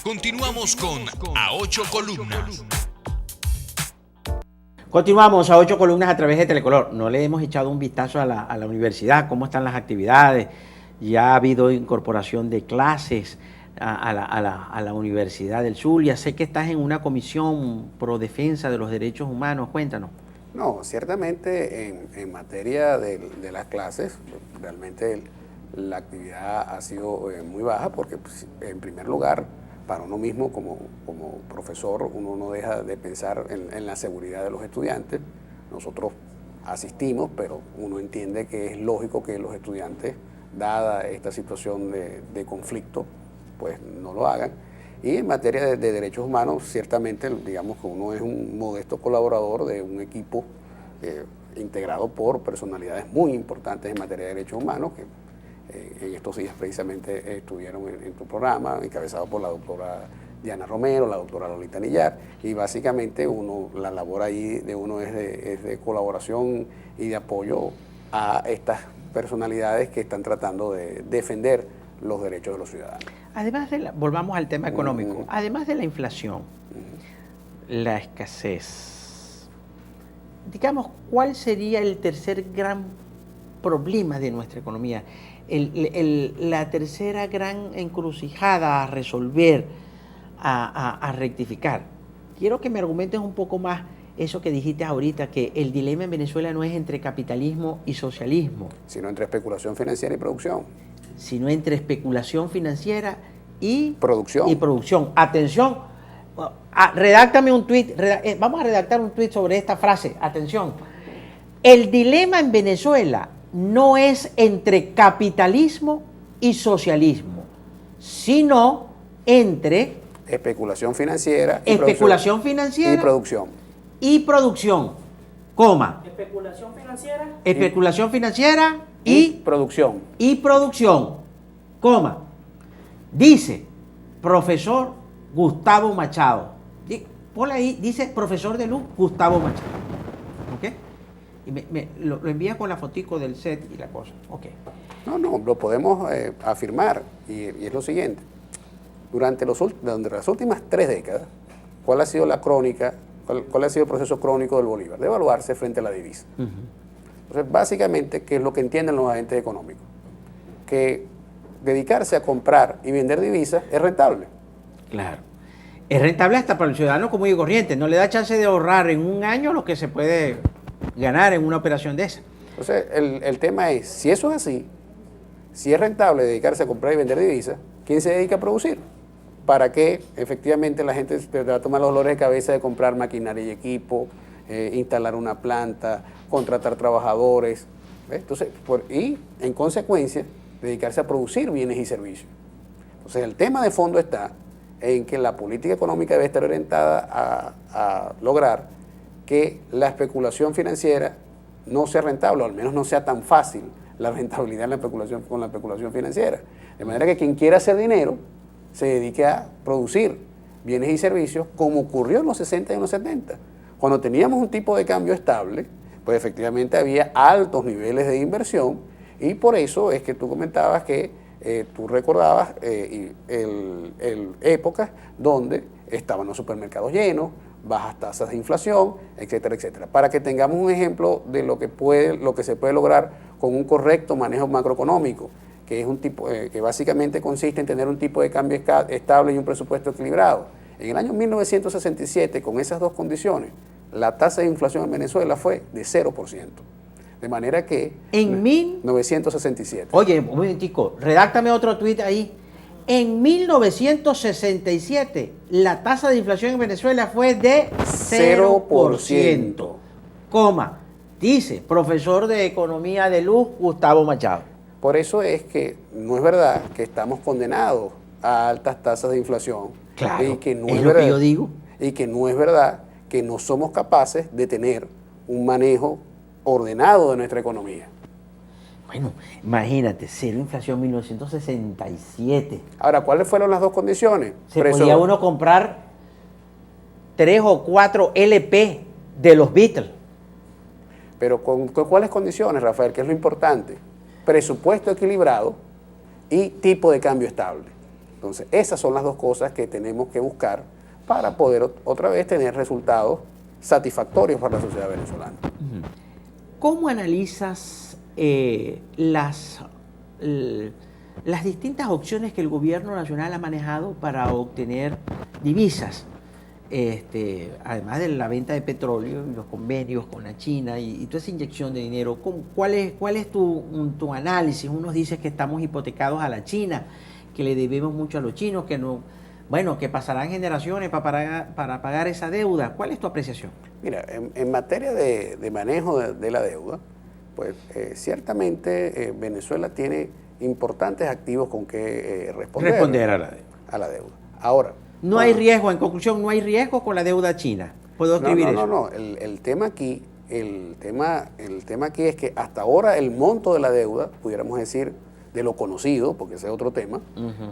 Continuamos con A Ocho Columnas. Continuamos a 8 columnas a través de Telecolor. No le hemos echado un vistazo a la universidad, cómo están las actividades. Ya ha habido incorporación de clases a la Universidad del Zulia. Sé que estás en una comisión pro defensa de los derechos humanos. Cuéntanos. No, ciertamente en materia de las clases, realmente la actividad ha sido muy baja porque, pues, en primer lugar, para uno mismo como profesor, uno no deja de pensar en la seguridad de los estudiantes. Nosotros asistimos, pero uno entiende que es lógico que los estudiantes, dada esta situación de conflicto, pues no lo hagan. Y en materia de derechos humanos, ciertamente, digamos que uno es un modesto colaborador de un equipo integrado por personalidades muy importantes en materia de derechos humanos, que en estos días precisamente estuvieron en tu programa, encabezado por la doctora Diana Romero, la doctora Lolita Nillar, y básicamente la labor ahí de uno es de colaboración y de apoyo a estas personalidades que están tratando de defender los derechos de los ciudadanos. Además volvamos al tema económico, además de la inflación, la escasez, digamos, ¿cuál sería el tercer gran problema de nuestra economía? La tercera gran encrucijada a resolver, a rectificar. Quiero que me argumentes un poco más eso que dijiste ahorita, que el dilema en Venezuela no es entre capitalismo y socialismo, sino entre especulación financiera y producción. Sino entre especulación financiera y producción. Atención, redáctame un tuit, vamos a redactar un tuit sobre esta frase. Atención, el dilema en Venezuela no es entre capitalismo y socialismo, sino entre especulación financiera y producción, coma. Especulación financiera y producción, coma. Dice profesor Gustavo Machado. Ponle ahí, dice profesor de luz Gustavo Machado. ¿Ok? Y lo envía con la fotico del set y la cosa. Ok. No, lo podemos afirmar, y es lo siguiente. Durante las últimas 3 décadas, ¿cuál ha sido la crónica, cuál ha sido el proceso crónico del Bolívar? De evaluarse frente a la divisa. Entonces, básicamente, ¿qué es lo que entienden los agentes económicos? Que dedicarse a comprar y vender divisas es rentable. Claro. Es rentable hasta para el ciudadano común y corriente. No le da chance de ahorrar en un año lo que se puede ganar en una operación de esa. Entonces, el tema es, si eso es así, si es rentable dedicarse a comprar y vender divisas, ¿quién se dedica a producir? Para que efectivamente la gente se va a tomar los dolores de cabeza de comprar maquinaria y equipo, instalar una planta, contratar trabajadores, ¿ves? Entonces, y en consecuencia, dedicarse a producir bienes y servicios. Entonces, el tema de fondo está en que la política económica debe estar orientada a lograr que la especulación financiera no sea rentable, o al menos no sea tan fácil la rentabilidad en la especulación, con la especulación financiera. De manera que quien quiera hacer dinero se dedique a producir bienes y servicios, como ocurrió en los 60 y en los 70. Cuando teníamos un tipo de cambio estable, pues efectivamente había altos niveles de inversión, y por eso es que tú comentabas que tú recordabas épocas donde estaban los supermercados llenos, bajas tasas de inflación, etcétera, etcétera. Para que tengamos un ejemplo de lo que se puede lograr con un correcto manejo macroeconómico, que es un tipo que básicamente consiste en tener un tipo de cambio estable y un presupuesto equilibrado. En el año 1967, con esas dos condiciones, la tasa de inflación en Venezuela fue de 0%. De manera que... En 1967. Oye, un momentico, redáctame otro tuit ahí. En 1967, la tasa de inflación en Venezuela fue de 0%. Coma, dice profesor de Economía de Luz Gustavo Machado. Por eso es que no es verdad que estamos condenados a altas tasas de inflación. Claro, y que no es lo que yo digo. Y que no es verdad que no somos capaces de tener un manejo ordenado de nuestra economía. Bueno, imagínate, cero inflación en 1967. Ahora, ¿cuáles fueron las dos condiciones? Podía uno comprar 3 o 4 LP de los Beatles. Pero ¿con cuáles condiciones, Rafael? Que es lo importante. Presupuesto equilibrado y tipo de cambio estable. Entonces, esas son las dos cosas que tenemos que buscar para poder otra vez tener resultados satisfactorios para la sociedad venezolana. ¿Cómo analizas las distintas opciones que el gobierno nacional ha manejado para obtener divisas? Además de la venta de petróleo y los convenios con la China y toda esa inyección de dinero, ¿cuál es tu análisis? Unos dicen que estamos hipotecados a la China, que le debemos mucho a los chinos, que no, bueno, que pasarán generaciones para pagar esa deuda. ¿Cuál es tu apreciación? Mira, en materia de manejo de la deuda, pues ciertamente Venezuela tiene importantes activos con que responder a la deuda. Ahora, no hay riesgo, en conclusión, no hay riesgo con la deuda china. ¿Puedo escribir eso? No. El tema aquí es que hasta ahora el monto de la deuda, pudiéramos decir, de lo conocido, porque ese es otro tema,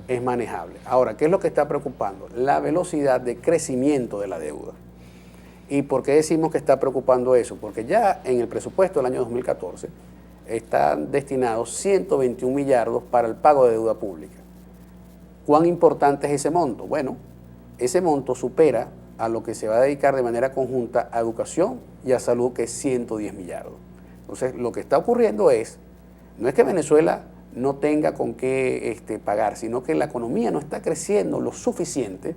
es manejable. Ahora, ¿qué es lo que está preocupando? La velocidad de crecimiento de la deuda. ¿Y por qué decimos que está preocupando eso? Porque ya en el presupuesto del año 2014 están destinados 121 millardos para el pago de deuda pública. ¿Cuán importante es ese monto? Bueno, ese monto supera a lo que se va a dedicar de manera conjunta a educación y a salud, que es 110 millardos. Entonces, lo que está ocurriendo no es que Venezuela no tenga con qué pagar, sino que la economía no está creciendo lo suficiente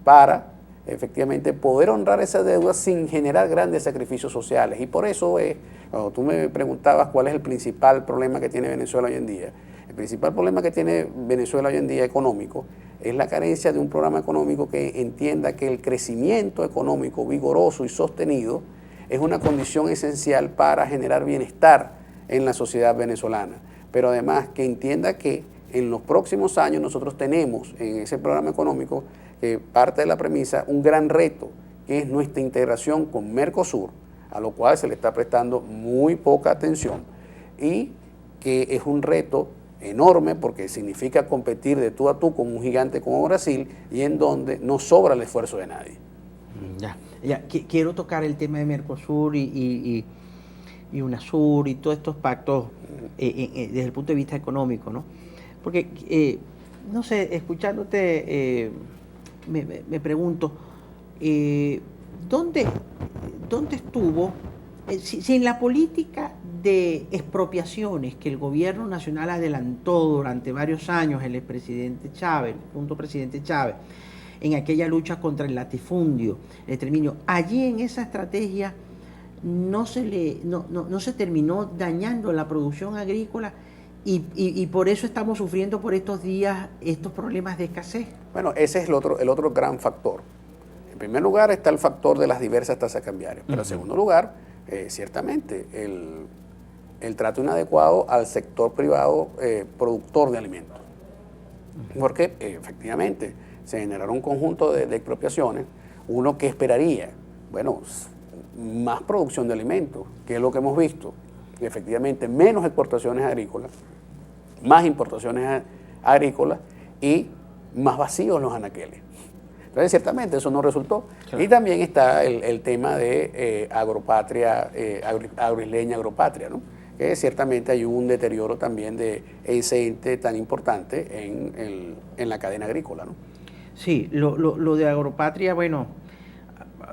para efectivamente poder honrar esa deuda sin generar grandes sacrificios sociales. Y por eso, cuando tú me preguntabas cuál es el principal problema que tiene Venezuela hoy en día, el principal problema que tiene Venezuela hoy en día económico es la carencia de un programa económico que entienda que el crecimiento económico vigoroso y sostenido es una condición esencial para generar bienestar en la sociedad venezolana. Pero además que entienda que en los próximos años nosotros tenemos en ese programa económico, parte de la premisa, un gran reto, que es nuestra integración con Mercosur, a lo cual se le está prestando muy poca atención, y que es un reto enorme porque significa competir de tú a tú con un gigante como Brasil, y en donde no sobra el esfuerzo de nadie. Ya. Quiero tocar el tema de Mercosur y UNASUR y todos estos pactos desde el punto de vista económico, ¿no? Porque, no sé, escuchándote, me pregunto, ¿dónde estuvo, si en la política de expropiaciones que el gobierno nacional adelantó durante varios años el expresidente Chávez, el punto presidente Chávez, en aquella lucha contra el latifundio, el exterminio, allí en esa estrategia no se terminó dañando la producción agrícola y por eso estamos sufriendo por estos días estos problemas de escasez? Bueno, ese es el otro gran factor. En primer lugar está el factor de las diversas tasas cambiarias, pero en segundo lugar, ciertamente, el trato inadecuado al sector privado productor de alimentos. Porque efectivamente se generaron un conjunto de expropiaciones, uno que esperaría, bueno, más producción de alimentos, que es lo que hemos visto, y efectivamente menos exportaciones agrícolas, más importaciones agrícolas y más vacíos en los anaqueles. Entonces, ciertamente eso no resultó. Claro. Y también está el tema de agropatria, agroisleña, agropatria, ¿no? Que ciertamente hay un deterioro también de ese ente tan importante en la cadena agrícola, ¿no? Sí, lo de agropatria, bueno,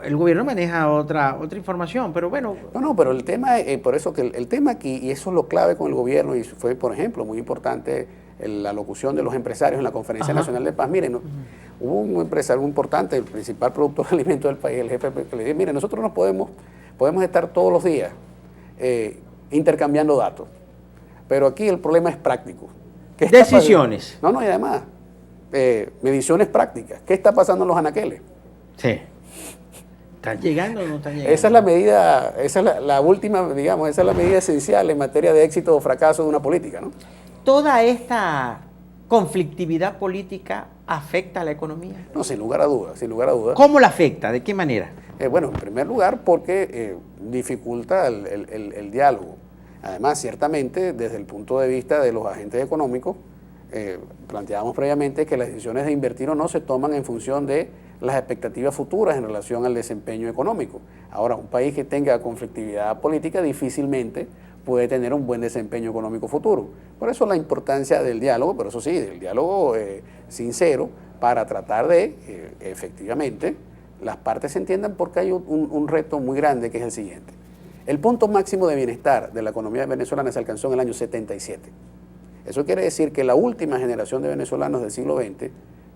el gobierno maneja otra información, pero bueno. No, pero el tema, por eso que el tema aquí, y eso es lo clave con el gobierno, y fue, por ejemplo, muy importante la locución de los empresarios en la Conferencia Nacional de Paz. Miren, hubo un empresario muy importante, el principal productor de alimentos del país, el jefe, que le dijo, mire, nosotros nos podemos estar todos los días intercambiando datos, pero aquí el problema es práctico. Decisiones. No, y además, mediciones prácticas. ¿Qué está pasando en los anaqueles? Sí. ¿Están llegando o no están llegando? Esa es la medida, esa es la última, digamos, esa es la medida esencial en materia de éxito o fracaso de una política, ¿no? ¿Toda esta conflictividad política afecta a la economía? No, sin lugar a dudas, sin lugar a dudas. ¿Cómo la afecta? ¿De qué manera? Bueno, en primer lugar porque dificulta el diálogo. Además, ciertamente, desde el punto de vista de los agentes económicos, planteábamos previamente que las decisiones de invertir o no se toman en función de las expectativas futuras en relación al desempeño económico. Ahora, un país que tenga conflictividad política difícilmente puede tener un buen desempeño económico futuro. Por eso la importancia del diálogo, pero eso sí, del diálogo sincero, para tratar de, efectivamente, las partes se entiendan, porque hay un reto muy grande, que es el siguiente. El punto máximo de bienestar de la economía venezolana se alcanzó en el año 77. Eso quiere decir que la última generación de venezolanos del siglo XX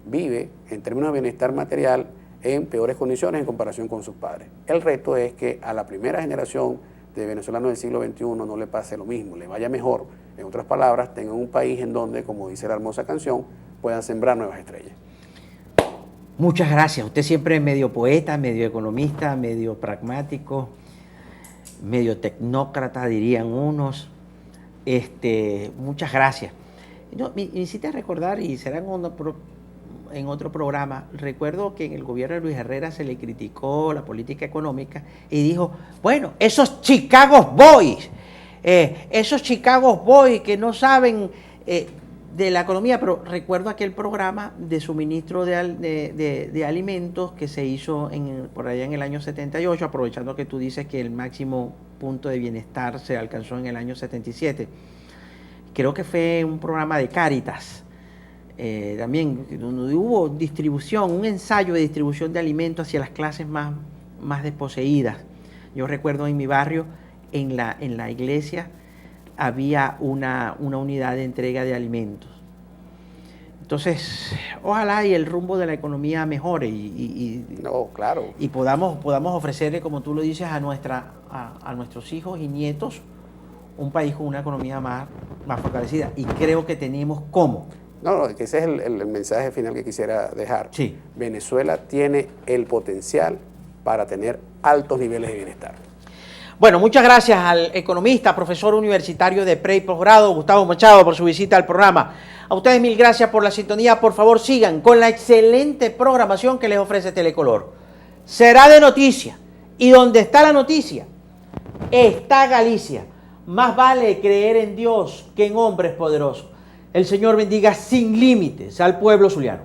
vive, en términos de bienestar material, en peores condiciones en comparación con sus padres. El reto es que a la primera generación de venezolanos del siglo XXI no le pase lo mismo, le vaya mejor. En otras palabras, tengan un país en donde, como dice la hermosa canción, puedan sembrar nuevas estrellas. Muchas gracias. Usted siempre es medio poeta, medio economista, medio pragmático, medio tecnócrata, dirían unos. Muchas gracias. No, me hiciste recordar, y será en otro programa, recuerdo que en el gobierno de Luis Herrera se le criticó la política económica y dijo, bueno, esos Chicago Boys que no saben de la economía, pero recuerdo aquel programa de suministro de alimentos que se hizo por allá en el año 78, aprovechando que tú dices que el máximo punto de bienestar se alcanzó en el año 77. Creo que fue un programa de Cáritas, también, donde hubo distribución, un ensayo de distribución de alimentos hacia las clases más desposeídas. Yo recuerdo en mi barrio, en la iglesia, había una unidad de entrega de alimentos. Entonces, ojalá y el rumbo de la economía mejore Claro. y podamos ofrecerle, como tú lo dices, a nuestros hijos y nietos un país con una economía más fortalecida. Y creo que tenemos cómo. No, que ese es el mensaje final que quisiera dejar. Sí. Venezuela tiene el potencial para tener altos niveles de bienestar. Bueno, muchas gracias al economista, profesor universitario de pre y posgrado, Gustavo Machado, por su visita al programa. A ustedes mil gracias por la sintonía. Por favor, sigan con la excelente programación que les ofrece Telecolor. Será de noticia. Y donde está la noticia, está Galicia. Más vale creer en Dios que en hombres poderosos. El Señor bendiga sin límites al pueblo zuliano.